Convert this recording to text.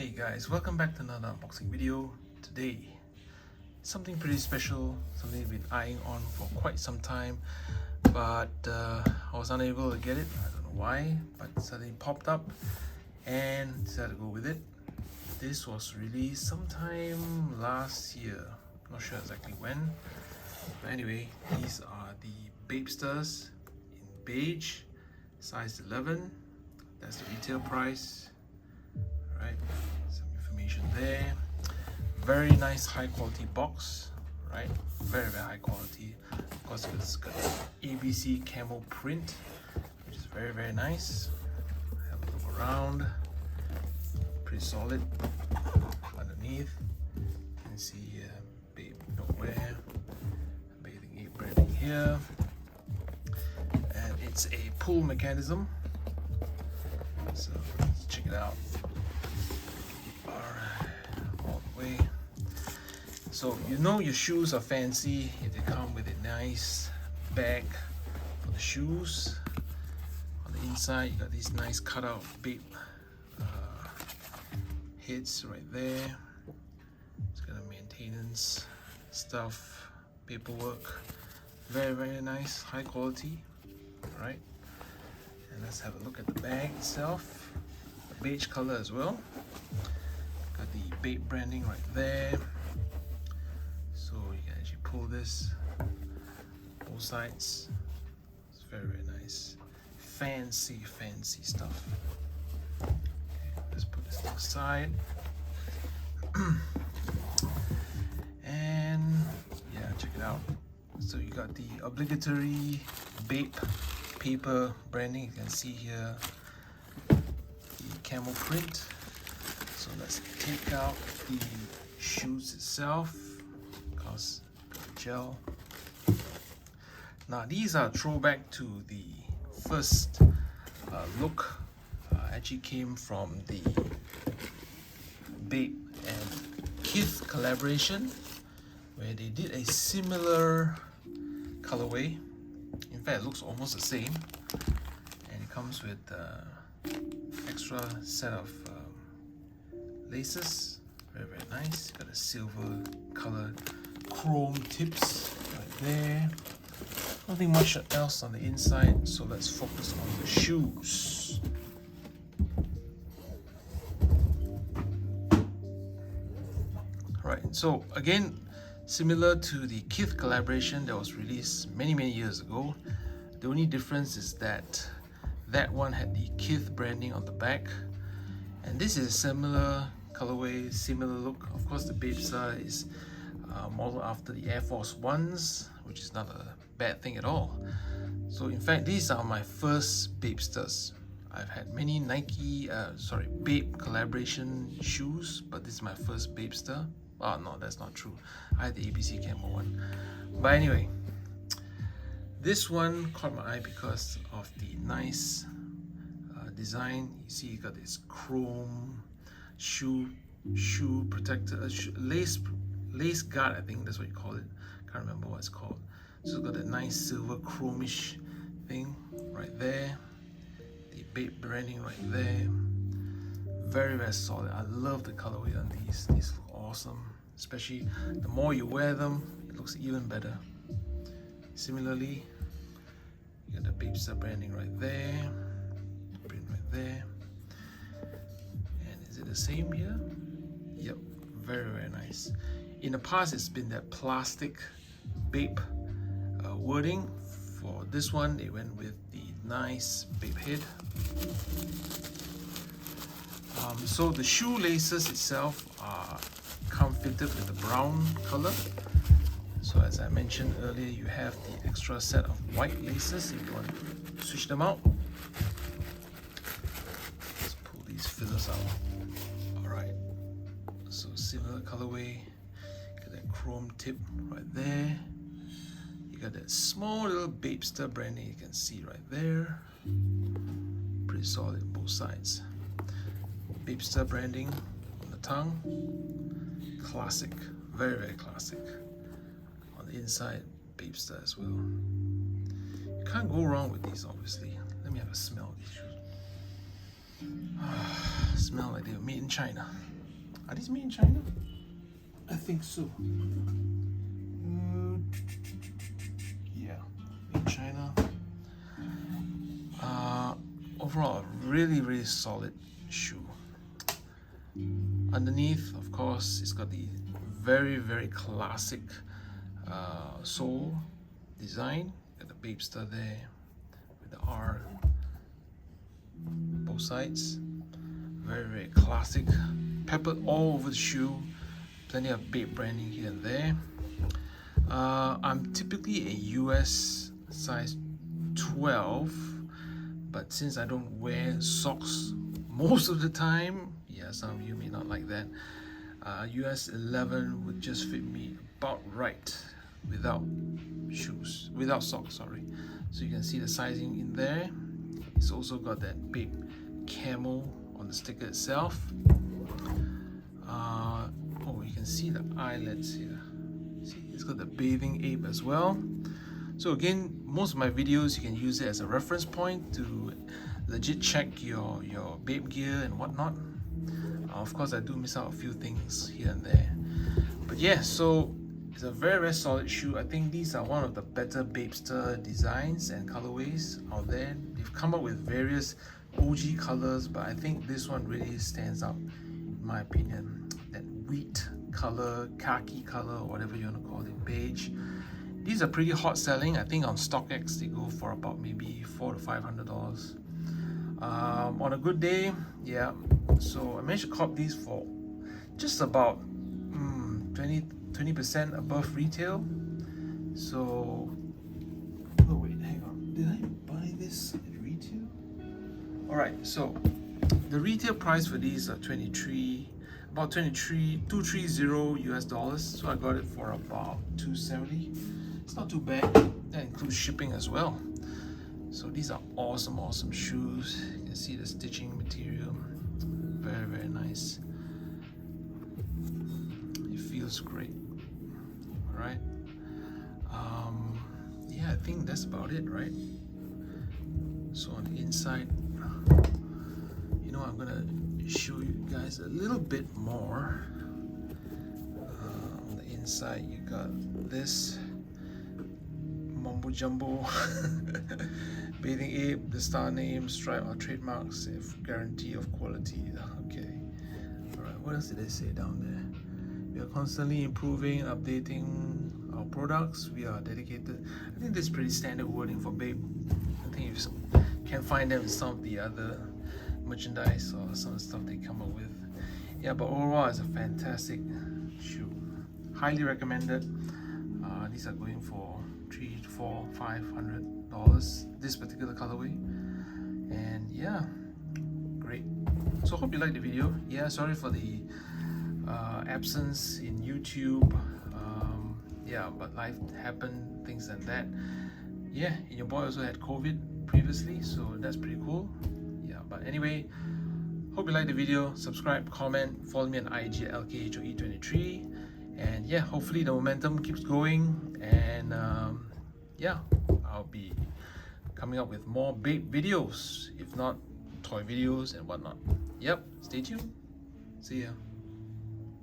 Hey guys, welcome back to another unboxing video. Today, something pretty special, something I've been eyeing on for quite some time, but I was unable to get it. I don't know why, but suddenly popped up and decided to go with it. This was released sometime last year, not sure exactly when, but anyway, these are the Bapestas in beige, size 11. That's the retail price. Right, some information there. Very nice high quality box, right? Very high quality. Of course, it's got ABC camo print, which is very nice. Have a look around. Pretty solid. Underneath, you can see babe nowhere. Bathing ape branding here, and it's a pull mechanism. So let's check it out. All the way. So you know your shoes are fancy if they come with a nice bag for the shoes. On the inside you got these nice cutout babe heads right there. It's got a maintenance stuff, paperwork. Very nice, high quality. Alright, and let's have a look at the bag itself. Beige color as well. Got the Babe branding right there, so you can actually pull this both sides. It's very nice, fancy stuff. Okay, let's put this to the side. And yeah, check it out. So you got the obligatory Babe paper branding. You can see here the camo print. So let's take out the shoes itself, because gel. Now these are throwback to the first look. Actually came from the Babe and Kith collaboration, where they did a similar colorway. In fact, it looks almost the same, and it comes with extra set of laces. Very nice. Got a silver color chrome tips right there. Nothing much else on the inside, so let's focus on the shoes. Right, so again, similar to the Kith collaboration that was released many years ago. The only difference is that that one had the Kith branding on the back, and this is a similar colorway, similar look. Of course, the Bapesta is modeled after the Air Force Ones, which is not a bad thing at all. So in fact, these are my first Bapestas. I've had many Babe collaboration shoes, but this is my first Bapesta. Oh no, that's not true. I had the ABC camo one. But anyway, this one caught my eye because of the nice design. You see, you got this chrome shoe protector, lace guard, I think that's what you call it. Can't remember what it's called. So it's got a nice silver chromish thing right there. The Babe branding right there. Very solid. I love the colorway on these. These look awesome. Especially the more you wear them, it looks even better. Similarly, you got the Bapesta branding right there. Print right there. And is it the same here? Yep, very nice. In the past, it's been that plastic Babe wording. For this one, they went with the nice Babe head. So the shoelaces itself are fitted with the brown color. So as I mentioned earlier, you have the extra set of white laces if you want to switch them out. Let's pull these fillers out. Alright, so similar colorway. Got that chrome tip right there. You got that small little Bapesta branding you can see right there. Pretty solid both sides. Bapesta branding on the tongue. Classic, very classic. On the inside, Bapesta as well. You can't go wrong with these, obviously. Let me have a smell of these shoes. Smell like they were made in China. Are these made in China? I think so. Yeah, made in China. Overall, a really solid shoe. Underneath, of course, it's got the very classic sole design. Got the Bapesta there with the R both sides. Very classic, peppered all over the shoe. Plenty of Bape branding here and there. I'm typically a US size 12, but since I don't wear socks most of the time, yeah, some of you may not like that, US 11 would just fit me about right without shoes, without socks, sorry. So you can see the sizing in there. It's also got that big camel on the sticker itself. Oh, you can see the eyelets here. See, it's got the bathing ape as well. So again, most of my videos, you can use it as a reference point to legit check your Bape gear and whatnot. Of course, I do miss out a few things here and there. But yeah, so it's a very solid shoe. I think these are one of the better Bapesta designs and colorways out there. They've come up with various OG colors, but I think this one really stands out in my opinion. That wheat color, khaki color, or whatever you want to call it, beige. These are pretty hot selling. I think on StockX they go for about maybe $400 to $500. On a good day, yeah. So I managed to cop these for just about 20% above retail. So, oh wait, hang on. Did I buy this at retail? All right, so the retail price for these are about 230 US dollars. So I got it for about 270. It's not too bad. That includes shipping as well. So these are awesome shoes. You can see the stitching material. Very nice. It feels great. All right. Yeah, I think that's about it, right? So on the inside, you know, I'm gonna show you guys a little bit more. On the inside, you got this mumbo jumbo bathing ape, the star name, stripe, or trademarks, if guarantee of quality. Okay. All right. What else did they say down there? We are constantly improving, updating our products. We are dedicated. I think this is pretty standard wording for Bape. I think you can find them in some of the other merchandise or some of the stuff they come up with. Yeah, but overall, it's a fantastic shoe. Highly recommended. These are going for $300 to $500. This particular colorway, and yeah, great. So hope you liked the video. Yeah, sorry for the absence in YouTube. Yeah, but life happened, things like that. Yeah, and your boy also had COVID previously, so that's pretty cool. Yeah, but anyway, hope you liked the video. Subscribe, comment, follow me on IG at LKHOE23, and yeah, hopefully the momentum keeps going, and yeah, I'll be coming up with more Bape videos, if not toy videos and whatnot. Yep, stay tuned. See ya.